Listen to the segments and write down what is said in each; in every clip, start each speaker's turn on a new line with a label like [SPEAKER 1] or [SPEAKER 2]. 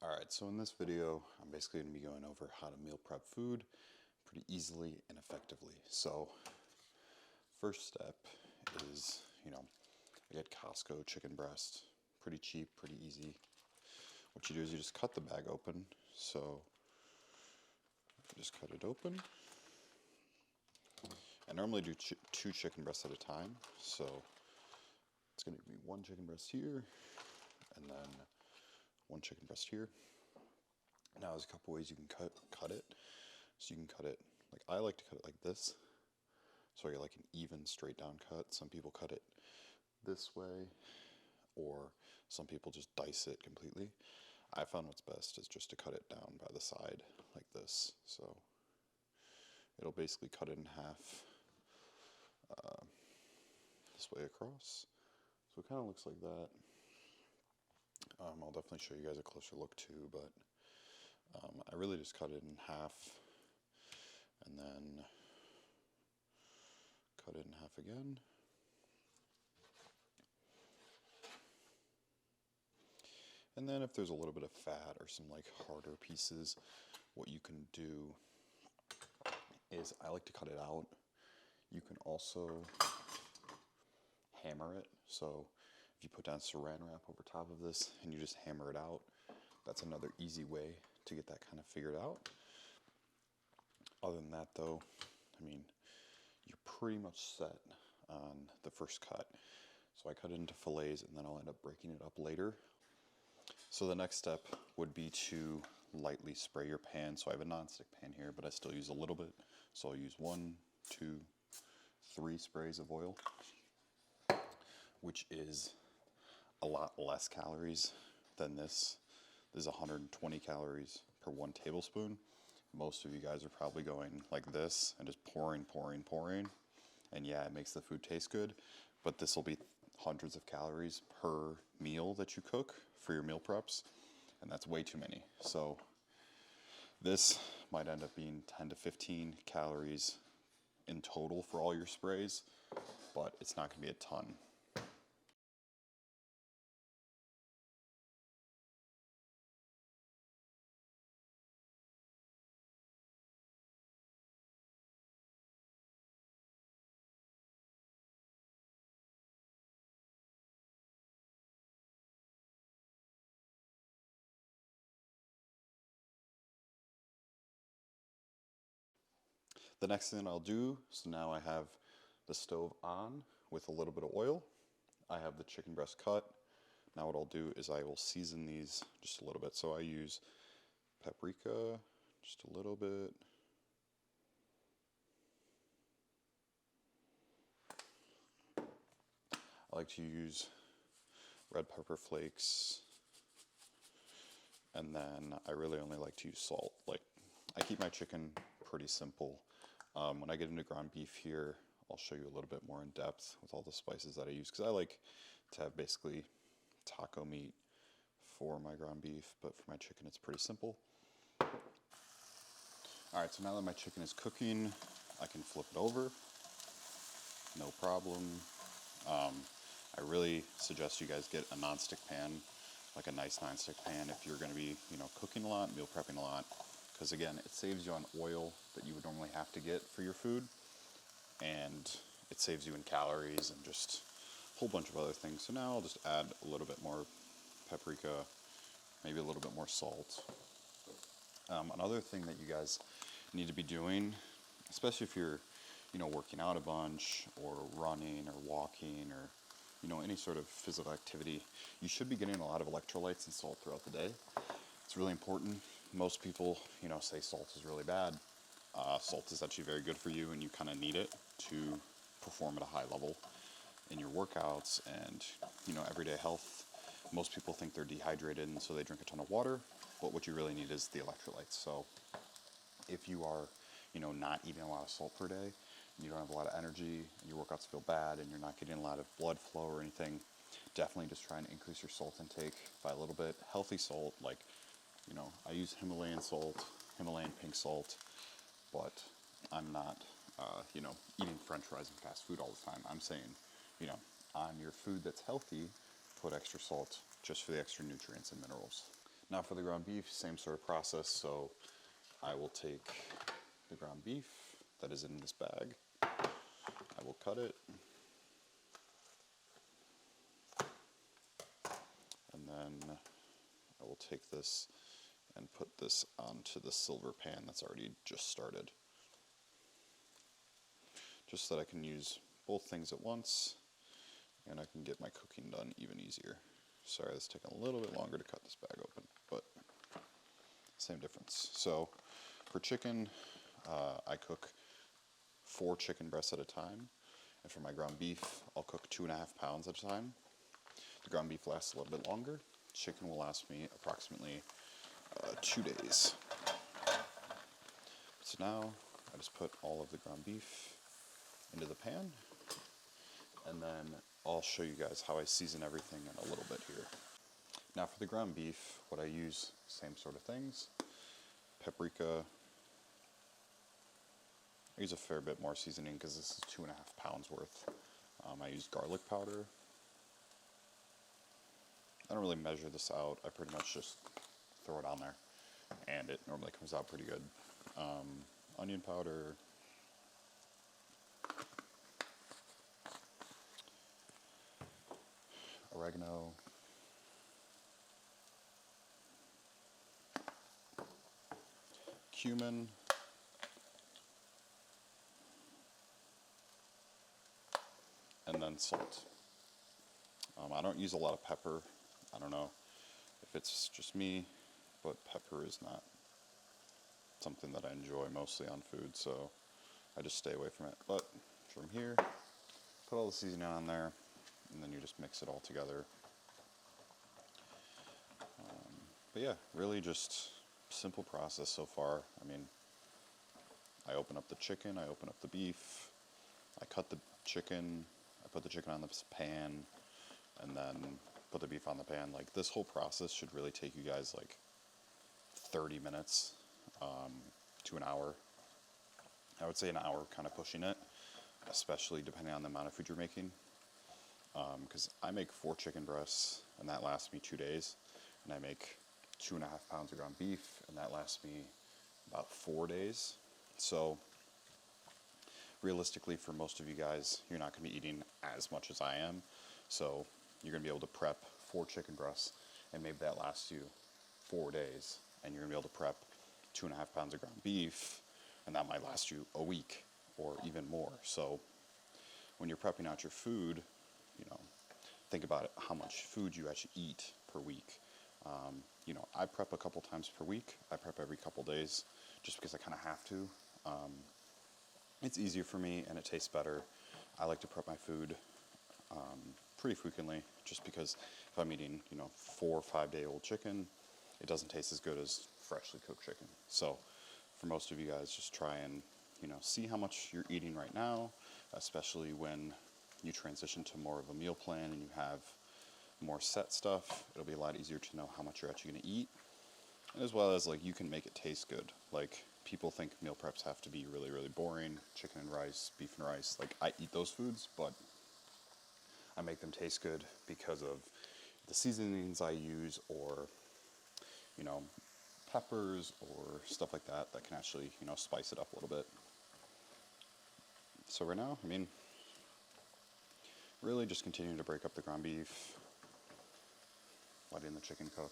[SPEAKER 1] Alright, so in this video, I'm basically going to be going over how to meal prep food pretty easily and effectively. So, first step is, I get Costco chicken breast, pretty cheap, pretty easy. What you do is you just cut the bag open. So, just cut it open. I normally do two chicken breasts at a time, so it's going to give me one chicken breast here, and then one chicken breast here. Now there's a couple ways you can cut it. So you can cut it, like I like to cut it like this. So I get like an even straight down cut. Some people cut it this way, or some people just dice it completely. I found what's best is just to cut it down by the side like this. So it'll basically cut it in half this way across. So it kind of looks like that. I'll definitely show you guys a closer look too, but I really just cut it in half and then cut it in half again. And then if there's a little bit of fat or some like harder pieces, what you can do is I like to cut it out. You can also hammer it. So if you put down saran wrap over top of this and you just hammer it out, that's another easy way to get that kind of figured out. Other than that though, I mean, you're pretty much set on the first cut. So I cut it into fillets and then I'll end up breaking it up later. So the next step would be to lightly spray your pan. So I have a nonstick pan here, but I still use a little bit. So I'll use 1, 2, 3 sprays of oil, which is a lot less calories than this. This is 120 calories per 1 tablespoon. Most of you guys are probably going like this and just pouring. And yeah, it makes the food taste good, but this will be hundreds of calories per meal that you cook for your meal preps, and that's way too many. So this might end up being 10 to 15 calories in total for all your sprays, but it's not going to be a ton. The next thing I'll do, so now I have the stove on with a little bit of oil. I have the chicken breast cut. Now what I'll do is I will season these just a little bit. So I use paprika, just a little bit. I like to use red pepper flakes. And then I really only like to use salt. Like, I keep my chicken pretty simple. When I get into ground beef here, I'll show you a little bit more in depth with all the spices that I use, because I like to have basically taco meat for my ground beef, but for my chicken it's pretty simple. Alright, so now that my chicken is cooking, I can flip it over, no problem. I really suggest you guys get a nonstick pan, like a nice nonstick pan if you're going to be, cooking a lot, meal prepping a lot, because again, it saves you on oil that you would normally have to get for your food, and it saves you in calories and just a whole bunch of other things. So now I'll just add a little bit more paprika, maybe a little bit more salt. Another thing that you guys need to be doing, especially if you're, working out a bunch or running or walking or, any sort of physical activity, you should be getting a lot of electrolytes and salt throughout the day. It's really important. Most people, say salt is really bad. Salt is actually very good for you, and you kind of need it to perform at a high level in your workouts and, everyday health. Most people think they're dehydrated, and so they drink a ton of water, but what you really need is the electrolytes. So if you are, not eating a lot of salt per day, and you don't have a lot of energy, and your workouts feel bad, and you're not getting a lot of blood flow or anything, definitely just try and increase your salt intake by a little bit. Healthy salt, like, I use Himalayan salt, Himalayan pink salt, but I'm not, eating french fries and fast food all the time. I'm saying, on your food that's healthy, put extra salt just for the extra nutrients and minerals. Now for the ground beef, same sort of process. So I will take the ground beef that is in this bag. I will cut it. And then I will take this and put this onto the silver pan that's already just started. Just so that I can use both things at once and I can get my cooking done even easier. Sorry, it's taking a little bit longer to cut this bag open, but same difference. So for chicken, I cook 4 chicken breasts at a time. And for my ground beef, I'll cook 2.5 pounds at a time. The ground beef lasts a little bit longer. Chicken will last me approximately 2 days. So now I just put all of the ground beef into the pan, and then I'll show you guys how I season everything in a little bit here. Now for the ground beef, what I use, same sort of things. Paprika. I use a fair bit more seasoning because this is 2.5 pounds worth. I use garlic powder. I don't really measure this out. I pretty much just throw it on there, and it normally comes out pretty good. Onion powder. Oregano. Cumin. And then salt. I don't use a lot of pepper. I don't know if it's just me, but pepper is not something that I enjoy mostly on food, so I just stay away from it. But from here, put all the seasoning on there, and then you just mix it all together. But yeah, really just simple process so far. I mean, I open up the chicken, I open up the beef, I cut the chicken, I put the chicken on this pan, and then put the beef on the pan. Like, this whole process should really take you guys like 30 minutes to an hour. I would say an hour, kind of pushing it, especially depending on the amount of food you're making. Because I make 4 chicken breasts, and that lasts me 2 days, and I make 2.5 pounds of ground beef, and that lasts me about 4 days. So realistically, for most of you guys, you're not going to be eating as much as I am. So you're going to be able to prep 4 chicken breasts, and maybe that lasts you 4 days, and you're going to be able to prep 2.5 pounds of ground beef, and that might last you a week or even more. So when you're prepping out your food, think about it, how much food you actually eat per week. I prep a couple times per week. I prep every couple days just because I kind of have to. It's easier for me and it tastes better. I like to prep my food pretty frequently just because if I'm eating 4 or 5 day old chicken, it doesn't taste as good as freshly cooked chicken. So for most of you guys, just try and see how much you're eating right now, especially when you transition to more of a meal plan and you have more set stuff. It'll be a lot easier to know how much you're actually going to eat, as well as you can make it taste good. Like, people think meal preps have to be really, really boring, chicken and rice, beef and rice. I eat those foods, but I make them taste good because of the seasonings I use, or peppers or stuff like that can actually spice it up a little bit. So right now, really just continuing to break up the ground beef, letting the chicken cook.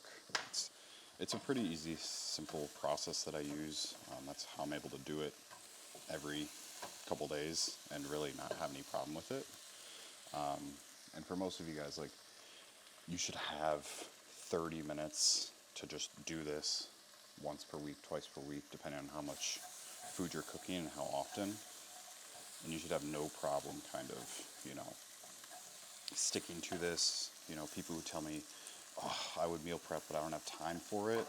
[SPEAKER 1] It's a pretty easy, simple process that I use. That's how I'm able to do it every couple days and really not have any problem with it. And for most of you guys, you should have 30 minutes to just do this once per week, twice per week, depending on how much food you're cooking and how often. And you should have no problem kind of, sticking to this. People who tell me, I would meal prep, but I don't have time for it.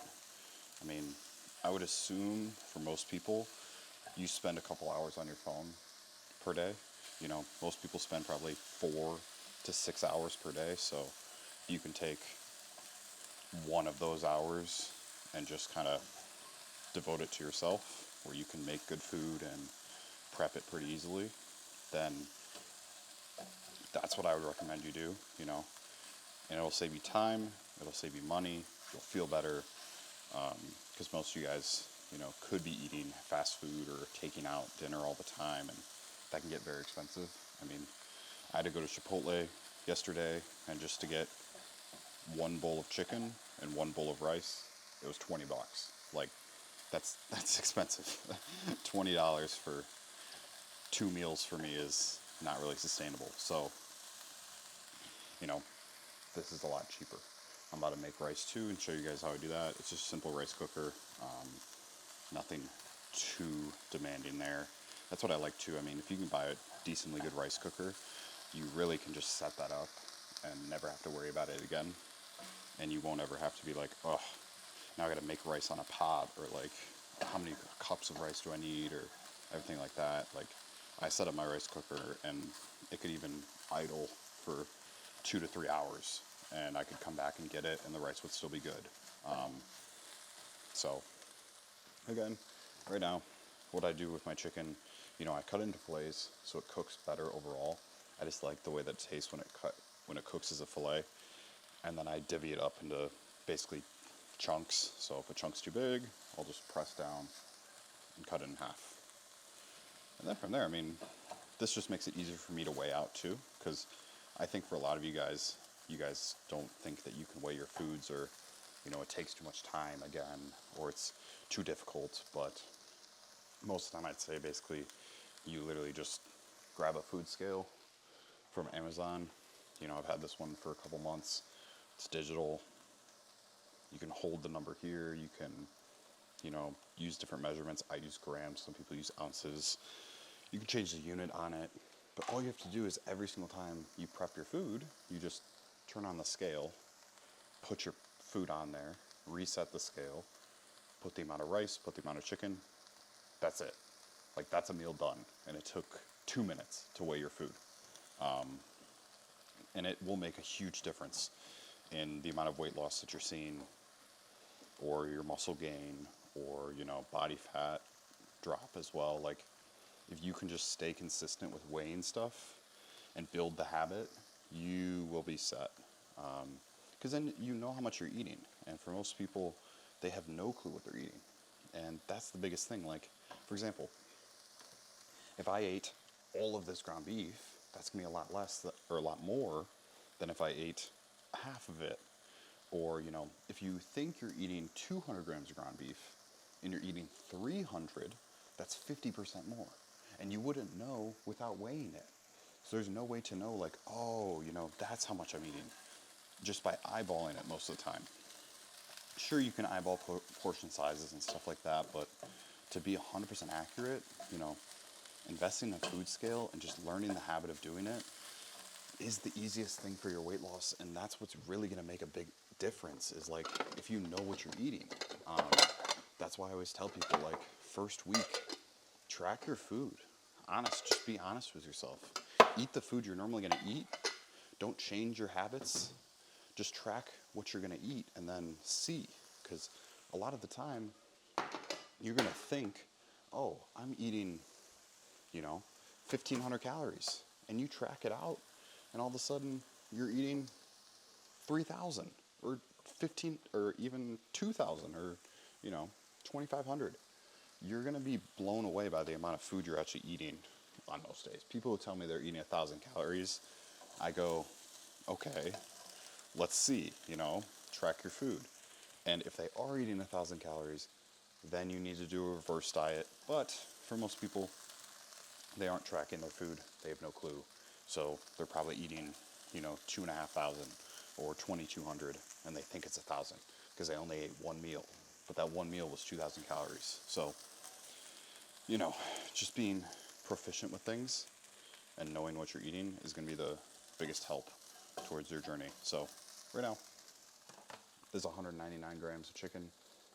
[SPEAKER 1] I would assume for most people, you spend a couple hours on your phone per day. Most people spend probably 4 to 6 hours per day. So you can take one of those hours and just kind of devote it to yourself, where you can make good food and prep it pretty easily. Then that's what I would recommend you do, and it'll save you time, it'll save you money, you'll feel better, because most of you guys, could be eating fast food or taking out dinner all the time, and that can get very expensive. I mean, I had to go to Chipotle yesterday, and just to get one bowl of chicken and one bowl of rice, it was $20. Like, that's expensive. $20 for 2 meals for me is not really sustainable. So, you know, this is a lot cheaper. I'm about to make rice too and show you guys how I do that. It's just a simple rice cooker. Nothing too demanding there. That's what I like too. I mean, if you can buy a decently good rice cooker, you really can just set that up and never have to worry about it again. And you won't ever have to be like, oh, now I gotta make rice on a pot, or like, how many cups of rice do I need, or everything like that. Like, I set up my rice cooker and it could even idle for 2 to 3 hours, and I could come back and get it and the rice would still be good. So again, right now, what I do with my chicken, I cut into fillets so it cooks better overall. I just like the way that it tastes when it cooks as a fillet, and then I divvy it up into basically chunks. So if a chunk's too big, I'll just press down and cut it in half. And then from there, I mean, this just makes it easier for me to weigh out too, because I think for a lot of you guys don't think that you can weigh your foods, or it takes too much time again, or it's too difficult. But most of the time, I'd say basically you literally just grab a food scale from Amazon. I've had this one for a couple months. It's digital. You can hold the number here. You can use different measurements. I use grams. Some people use ounces. You can change the unit on it. But all you have to do is every single time you prep your food, you just turn on the scale, put your food on there, reset the scale, put the amount of rice, put the amount of chicken. That's it. Like, that's a meal done. And it took 2 minutes to weigh your food. And it will make a huge difference in the amount of weight loss that you're seeing, or your muscle gain, or, body fat drop as well. Like, if you can just stay consistent with weighing stuff and build the habit, you will be set. Because then you know how much you're eating. And for most people, they have no clue what they're eating. And that's the biggest thing. Like, for example, if I ate all of this ground beef, that's going to be a lot less, or a lot more than if I ate half of it. Or, if you think you're eating 200 grams of ground beef and you're eating 300, that's 50% more. And you wouldn't know without weighing it. So there's no way to know, like, oh, that's how much I'm eating, just by eyeballing it most of the time. Sure, you can eyeball portion sizes and stuff like that, but to be 100% accurate, investing in a food scale and just learning the habit of doing it is the easiest thing for your weight loss. And that's what's really going to make a big difference, is like, if you know what you're eating. That's why I always tell people, like, first week, track your food. Just be honest with yourself. Eat the food you're normally going to eat. Don't change your habits. Just track what you're going to eat and then see. Because a lot of the time, you're going to think, oh, I'm eating, 1,500 calories. And you track it out, and all of a sudden, you're eating 3,000 or 15 or even 2,000 or, 2,500. You're going to be blown away by the amount of food you're actually eating on most days. People who tell me they're eating 1,000 calories, I go, okay, let's see, track your food. And if they are eating 1,000 calories, then you need to do a reverse diet. But for most people, they aren't tracking their food. They have no clue. So they're probably eating, 2,500 or 2,200, and they think it's 1,000 because they only ate one meal. But that one meal was 2,000 calories. So, just being proficient with things and knowing what you're eating is going to be the biggest help towards your journey. So, right now, there's 199 grams of chicken.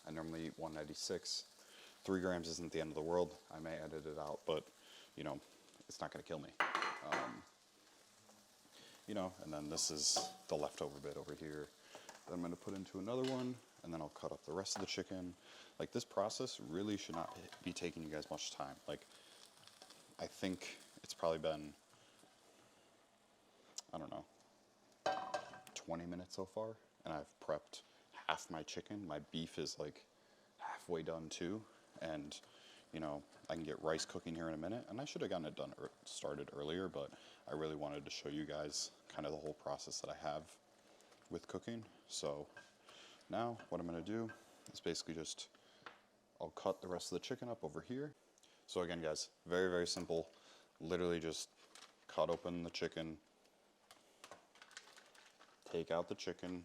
[SPEAKER 1] I normally eat 196. 3 grams isn't the end of the world. I may edit it out, but, it's not going to kill me. And then this is the leftover bit over here that I'm going to put into another one, and then I'll cut up the rest of the chicken. Like, this process really should not be taking you guys much time. Like, I think it's probably been, I don't know, 20 minutes so far, and I've prepped half my chicken. My beef is like halfway done too. And, you know, I can get rice cooking here in a minute. And I should have gotten it started earlier, but I really wanted to show you guys kind of the whole process that I have with cooking. So now what I'm going to do is basically just, I'll cut the rest of the chicken up over here. So again, guys, very, very simple. Literally just cut open the chicken, take out the chicken,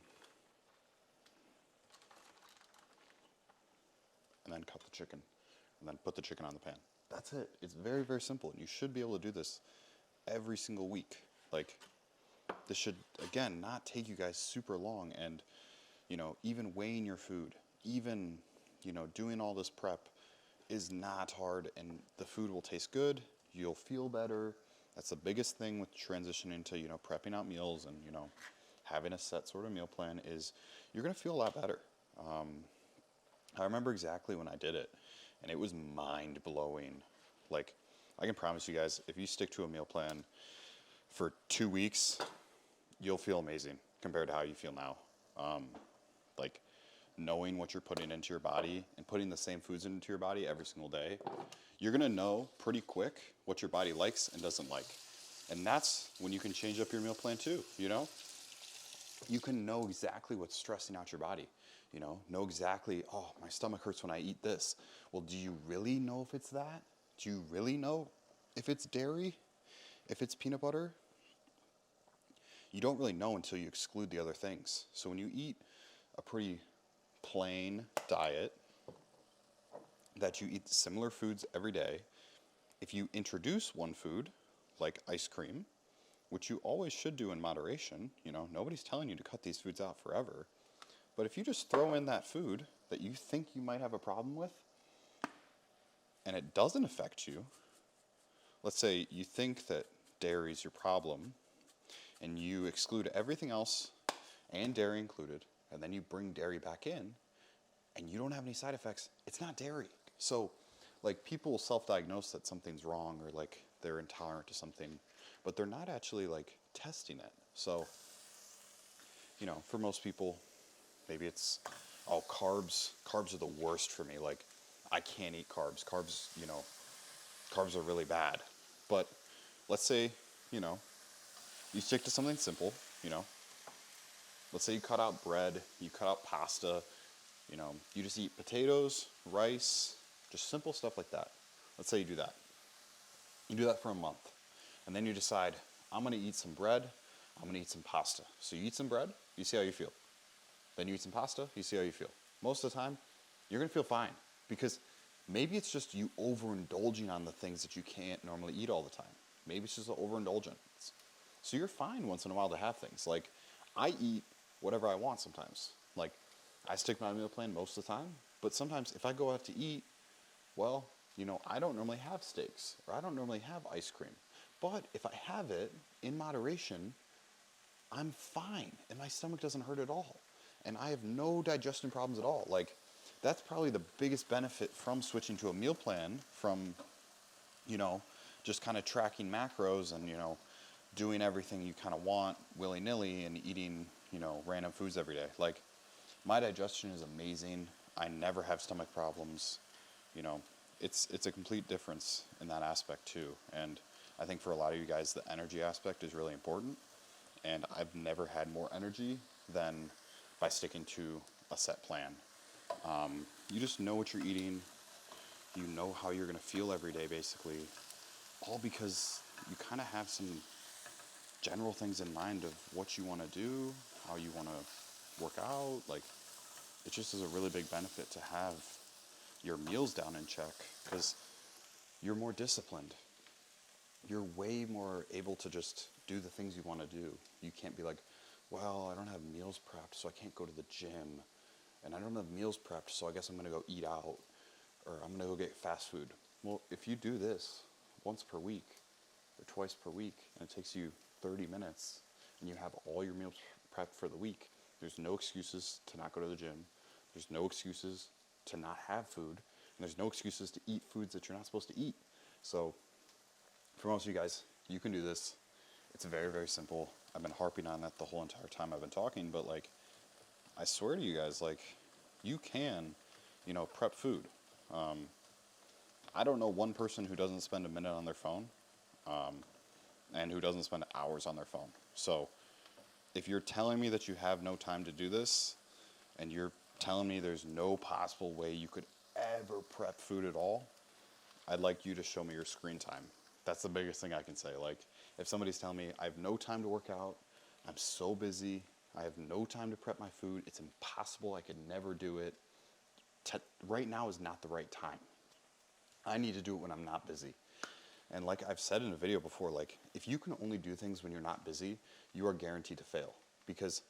[SPEAKER 1] and then cut the chicken, and then put the chicken on the pan. That's it. It's very, very simple, and you should be able to do this every single week. Like, this should, again, not take you guys super long, and, you know, even weighing your food, even, you know, doing all this prep is not hard, and the food will taste good, you'll feel better. That's the biggest thing with transitioning to, you know, prepping out meals and, you know, having a set sort of meal plan is you're going to feel a lot better. I remember exactly when I did it, and it was mind-blowing. Like, I can promise you guys, if you stick to a meal plan for 2 weeks, you'll feel amazing compared to how you feel now. Like, knowing what you're putting into your body and putting the same foods into your body every single day, you're gonna know pretty quick what your body likes and doesn't like. And that's when you can change up your meal plan too, you know? You can know exactly what's stressing out your body, you know exactly, oh, my stomach hurts when I eat this. Well, do you really know if it's that? Do you really know if it's dairy? If it's peanut butter? You don't really know until you exclude the other things. So when you eat a pretty plain diet, that you eat similar foods every day, if you introduce one food, like ice cream, which you always should do in moderation, you know, nobody's telling you to cut these foods out forever, but if you just throw in that food that you think you might have a problem with, and it doesn't affect you, let's say you think that dairy is your problem, and you exclude everything else, and dairy included, and then you bring dairy back in, and you don't have any side effects, it's not dairy. So, like, people self-diagnose that something's wrong or like they're intolerant to something, but they're not actually like testing it. So, you know, for most people, maybe it's, oh, carbs are the worst for me. Like, I can't eat carbs. Carbs, you know, carbs are really bad. But let's say, you know, you stick to something simple, you know. Let's say you cut out bread, you cut out pasta, you know, you just eat potatoes, rice, just simple stuff like that. Let's say you do that. You do that for a month. And then you decide, I'm going to eat some bread, I'm going to eat some pasta. So you eat some bread, you see how you feel. Then you eat some pasta, you see how you feel. Most of the time, you're going to feel fine. Because maybe it's just you overindulging on the things that you can't normally eat all the time. Maybe it's just an overindulgence. So you're fine once in a while to have things. Like, I eat whatever I want sometimes. Like, I stick to my meal plan most of the time. But sometimes if I go out to eat, well, you know, I don't normally have steaks. Or I don't normally have ice cream. But if I have it in moderation, I'm fine. And my stomach doesn't hurt at all. And I have no digestion problems at all. Like, that's probably the biggest benefit from switching to a meal plan, from, you know, just kind of tracking macros and, you know, doing everything you kind of want willy-nilly and eating, you know, random foods every day. Like, my digestion is amazing. I never have stomach problems. You know, it's a complete difference in that aspect too. And I think for a lot of you guys, the energy aspect is really important. And I've never had more energy than by sticking to a set plan. You just know what you're eating. You know how you're going to feel every day, basically. All because you kind of have some general things in mind of what you want to do, how you want to work out. Like, it just is a really big benefit to have your meals down in check, because you're more disciplined. You're way more able to just do the things you want to do. You can't be like, well, I don't have meals prepped, so I can't go to the gym. And I don't have meals prepped, so I guess I'm going to go eat out. Or I'm going to go get fast food. Well, if you do this once per week or twice per week, and it takes you 30 minutes, and you have all your meals prepped for the week, there's no excuses to not go to the gym. There's no excuses to not have food. And there's no excuses to eat foods that you're not supposed to eat. So for most of you guys, you can do this. It's very, very simple. I've been harping on that the whole entire time I've been talking, but like, I swear to you guys, like, you can, you know, prep food. I don't know one person who doesn't spend a minute on their phone, and who doesn't spend hours on their phone. So if you're telling me that you have no time to do this, and you're telling me there's no possible way you could ever prep food at all, I'd like you to show me your screen time. That's the biggest thing I can say. Like, if somebody's telling me I have no time to work out, I'm so busy, I have no time to prep my food, it's impossible, I could never do it, right now is not the right time. I need to do it when I'm not busy. And like I've said in a video before, like, if you can only do things when you're not busy, you are guaranteed to fail. Because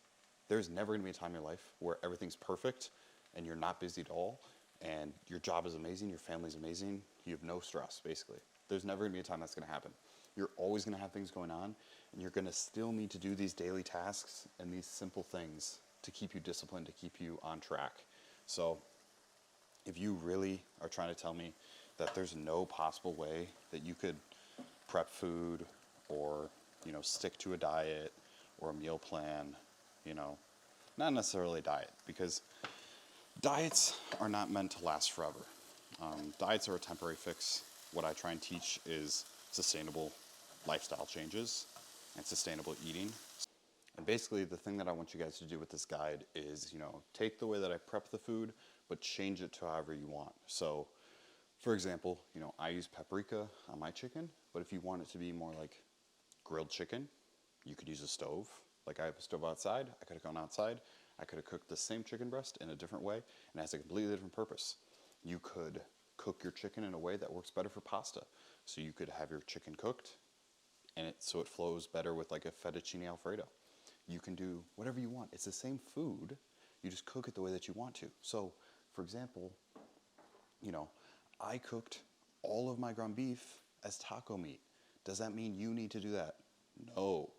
[SPEAKER 1] there's never going to be a time in your life where everything's perfect and you're not busy at all, and your job is amazing, your family's amazing, you have no stress, basically. There's never going to be a time that's going to happen. You're always going to have things going on, and you're going to still need to do these daily tasks and these simple things to keep you disciplined, to keep you on track. So if you really are trying to tell me that there's no possible way that you could prep food or, you know, stick to a diet or a meal plan, you know, not necessarily a diet, because diets are not meant to last forever. Diets are a temporary fix. What I try and teach is sustainable lifestyle changes and sustainable eating. And basically the thing that I want you guys to do with this guide is, you know, take the way that I prep the food, but change it to however you want. So for example, you know, I use paprika on my chicken, but if you want it to be more like grilled chicken, you could use a stove. Like I have a stove outside, I could have gone outside, I could have cooked the same chicken breast in a different way, and it has a completely different purpose. You could cook your chicken in a way that works better for pasta. So you could have your chicken cooked, and so it flows better with like a fettuccine alfredo. You can do whatever you want. It's the same food, you just cook it the way that you want to. So, for example, you know, I cooked all of my ground beef as taco meat. Does that mean you need to do that? No.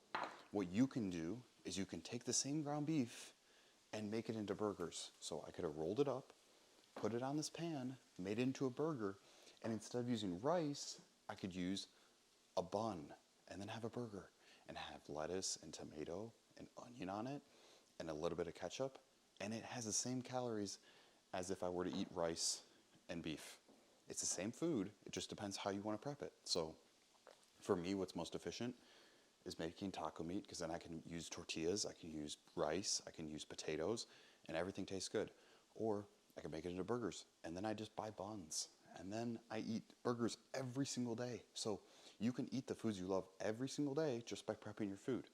[SPEAKER 1] What you can do is you can take the same ground beef and make it into burgers. So I could have rolled it up, put it on this pan, made it into a burger, and instead of using rice, I could use a bun and then have a burger and have lettuce and tomato and onion on it and a little bit of ketchup, and it has the same calories as if I were to eat rice and beef. It's the same food, it just depends how you want to prep it. So for me, what's most efficient is making taco meat, because then I can use tortillas, I can use rice, I can use potatoes, and everything tastes good. Or I can make it into burgers, and then I just buy buns, and then I eat burgers every single day. So you can eat the foods you love every single day just by prepping your food.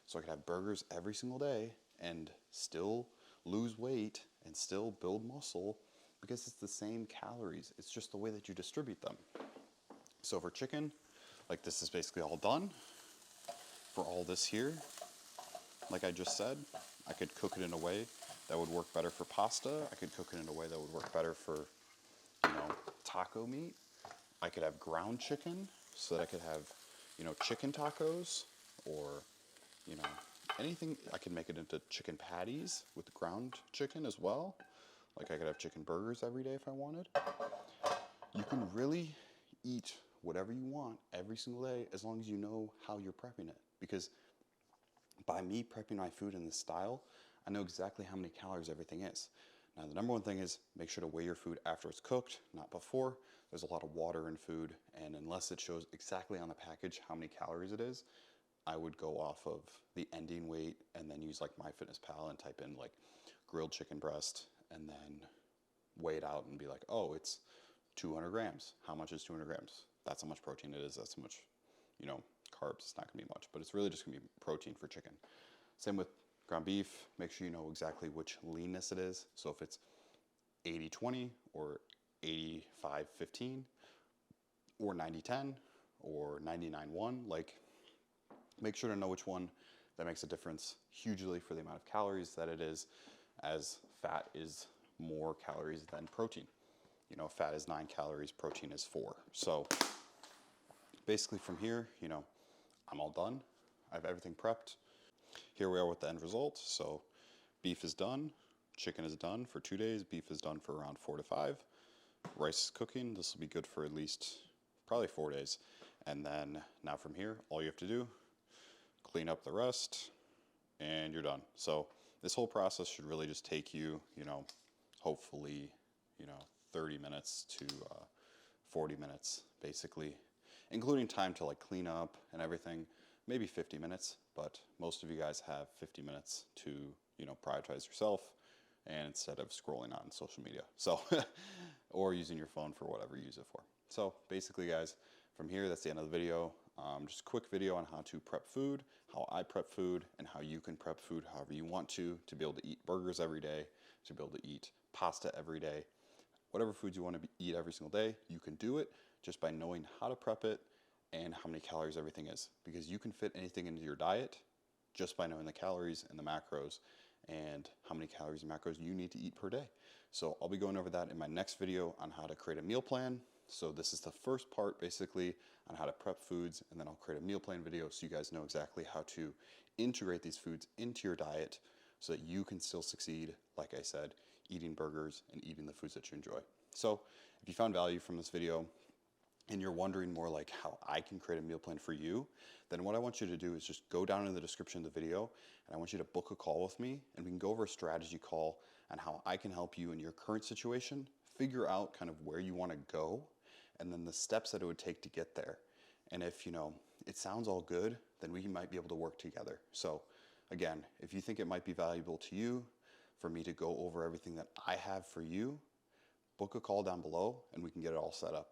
[SPEAKER 1] So I could have burgers every single day and still lose weight and still build muscle, because it's the same calories. It's just the way that you distribute them. So for chicken, like, this is basically all done. For all this here, like I just said, I could cook it in a way that would work better for pasta. I could cook it in a way that would work better for, you know, taco meat. I could have ground chicken so that I could have, you know, chicken tacos, or, you know, anything. I could make it into chicken patties with ground chicken as well. Like I could have chicken burgers every day if I wanted. You can really eat whatever you want every single day as long as you know how you're prepping it. Because by me prepping my food in this style, I know exactly how many calories everything is. Now, the number one thing is make sure to weigh your food after it's cooked, not before. There's a lot of water in food, and unless it shows exactly on the package how many calories it is, I would go off of the ending weight and then use like MyFitnessPal and type in like grilled chicken breast and then weigh it out and be like, oh, it's 200 grams. How much is 200 grams? That's how much protein it is. That's how much, you know, carbs. It's not going to be much, but it's really just going to be protein for chicken. Same with ground beef. Make sure you know exactly which leanness it is. So if it's 80-20 or 85-15 or 90-10 or 99-1, like, make sure to know which one. That makes a difference hugely for the amount of calories that it is, as fat is more calories than protein. You know, fat is 9 calories, protein is 4. So basically from here, you know, I'm all done. I have everything prepped. Here we are with the end result. So beef is done, chicken is done for 2 days, beef is done for around 4 to 5. Rice is cooking. This will be good for at least probably 4 days. And then now from here, all you have to do, clean up the rest, and you're done. So this whole process should really just take you, hopefully, 30 minutes to 40 minutes, basically, including time to like clean up and everything, maybe 50 minutes, but most of you guys have 50 minutes to, prioritize yourself and instead of scrolling on social media. So, or using your phone for whatever you use it for. So basically guys, from here, that's the end of the video. Just a quick video on how to prep food, how I prep food, and how you can prep food however you want to be able to eat burgers every day, to be able to eat pasta every day. Whatever foods you want to eat every single day, you can do it just by knowing how to prep it and how many calories everything is. Because you can fit anything into your diet just by knowing the calories and the macros and how many calories and macros you need to eat per day. So I'll be going over that in my next video on how to create a meal plan. So this is the first part basically on how to prep foods, and then I'll create a meal plan video so you guys know exactly how to integrate these foods into your diet so that you can still succeed, like I said, eating burgers and eating the foods that you enjoy. So if you found value from this video and you're wondering more like how I can create a meal plan for you, then what I want you to do is just go down in the description of the video and I want you to book a call with me and we can go over a strategy call on how I can help you in your current situation, figure out kind of where you want to go and then the steps that it would take to get there. And if, it sounds all good, then we might be able to work together. So again, if you think it might be valuable to you for me to go over everything that I have for you, book a call down below and we can get it all set up.